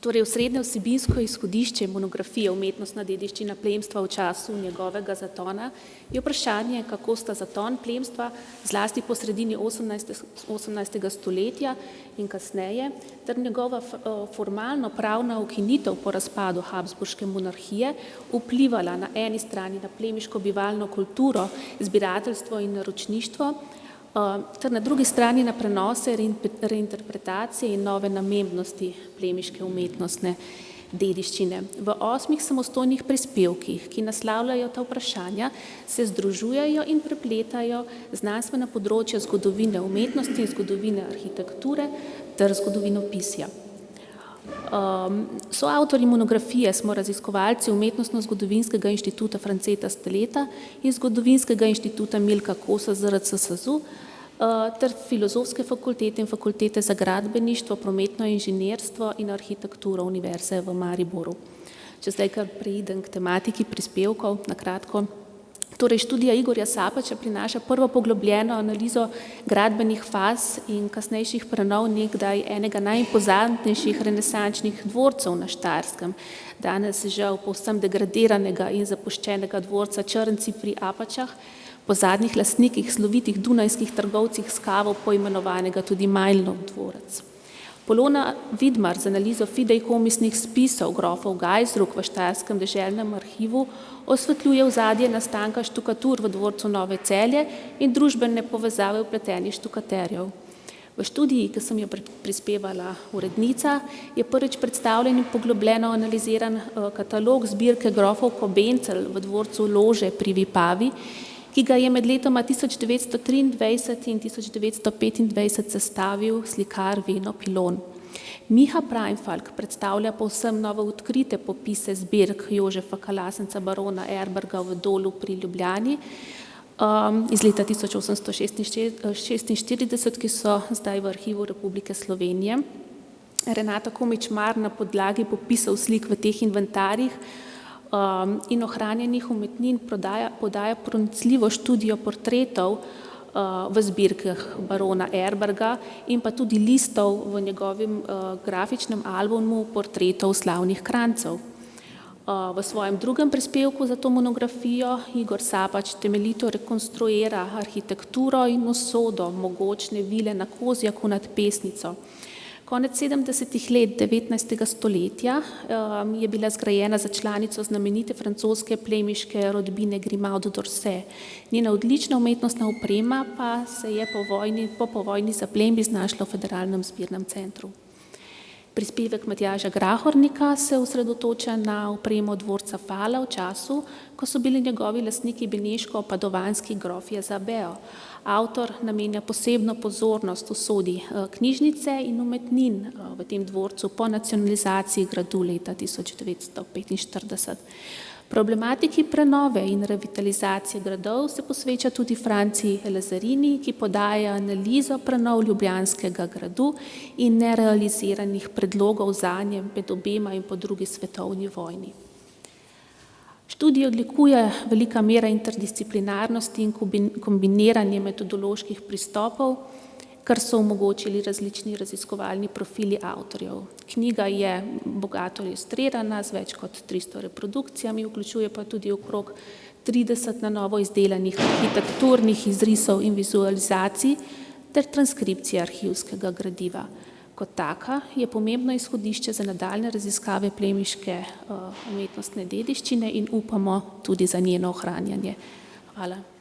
Torej, osrednje vsebinsko izhodišče monografije Umetnostna dediščina plemstva v času njegovega zatona je vprašanje, kako sta zaton plemstva zlasti po sredini 18. stoletja in kasneje, ter njegova formalno pravna ukinitev po razpadu Habsburške monarhije vplivala na eni strani na plemiško bivalno kulturo, zbirateljstvo in naročništvo, ter na drugi strani na prenose, reinterpretacije in nove namembnosti plemiške umetnostne dediščine. V 8 samostojnih prispevkih, ki naslavljajo ta vprašanja, se združujejo in prepletajo znanstvena področja zgodovine umetnosti, zgodovine arhitekture ter zgodovinopisja. Soavtorji monografije smo raziskovalci Umetnostno-zgodovinskega inštituta Franceta Steleta in Zgodovinskega inštituta Milka Kosa ZRC SAZU ter Filozofske fakultete in Fakultete za gradbeništvo, prometno inženirstvo in arhitekturo Univerze v Mariboru. Če zdaj kar preidem k tematiki prispevkov, na kratko. Torej, študija Igorja Sapača prinaša prvo poglobljeno analizo gradbenih faz in kasnejših prenov nekdaj enega najimpozantnejših renesančnih dvorcev na Štajerskem, danes žal povsem degradiranega in zapuščenega dvorca Črnci pri Apačah, po zadnjih lastnikih slovitih dunajskih trgovcih s kavo poimenovanega tudi Majlnov dvorec. Polona Vidmar z analizo fideikommisnih spisov grofov Gajsruk v Štajerskem deželnem arhivu osvetljuje ozadje nastanka štukatur v dvorcu Nove Celje in družbene povezave vpletenih štukaterjev. V študiji, ki sem jo prispevala urednica, je prvič predstavljen in poglobljeno analiziran katalog zbirke grofov Kobencel v dvorcu Lože pri Vipavi, ki ga je med letoma 1923 in 1925 sestavil slikar Veno Pilon. Miha Preinfalk predstavlja povsem novo odkrite popise zbirk Jožefa Kalasenca barona Erberga v Dolu pri Ljubljani iz leta 1846, ki so zdaj v Arhivu Republike Slovenije. Renata Komič-Mar na podlagi popisov slik v teh inventarjih in ohranjenih umetnin podaja pronicljivo študijo portretov v zbirkah barona Erberga in pa tudi listov v njegovem grafičnem albumu portretov slavnih krancev. V svojem drugem prispevku za to monografijo Igor Sapač temeljito rekonstruira arhitekturo in usodo mogočne vile na Kozjaku nad Pesnico. Konec 70. let 19. stoletja je bila zgrajena za članico znamenite francoske plemiške rodbine Grimaud d'Orsay. Njena odlična umetnostna oprema pa se je po povojni zaplembi znašla v Federalnem zbirnem centru. Prispevek Matjaža Grahornika se osredotoča na opremo dvorca Fala v času, ko so bili njegovi lastniki beneško-padovanski grofje Zabeo. Avtor namenja posebno pozornost usodi knjižnice in umetnin v tem dvorcu po nacionalizaciji gradu leta 1945. Problematiki prenove in revitalizacije gradov se posveča tudi Franciji Lazarini, ki podaja analizo prenov ljubljanskega gradu in nerealiziranih predlogov zanje med obema in po drugi svetovni vojni. Študijo odlikuje velika mera interdisciplinarnosti in kombiniranje metodoloških pristopov, kar so omogočili različni raziskovalni profili avtorjev. Knjiga je bogato ilustrirana z več kot 300 reprodukcijami, vključuje pa tudi okrog 30 na novo izdelanih arhitekturnih izrisov in vizualizacij ter transkripcije arhivskega gradiva. Kot taka je pomembno izhodišče za nadaljnje raziskave plemiške umetnostne dediščine in upamo tudi za njeno ohranjanje. Hvala.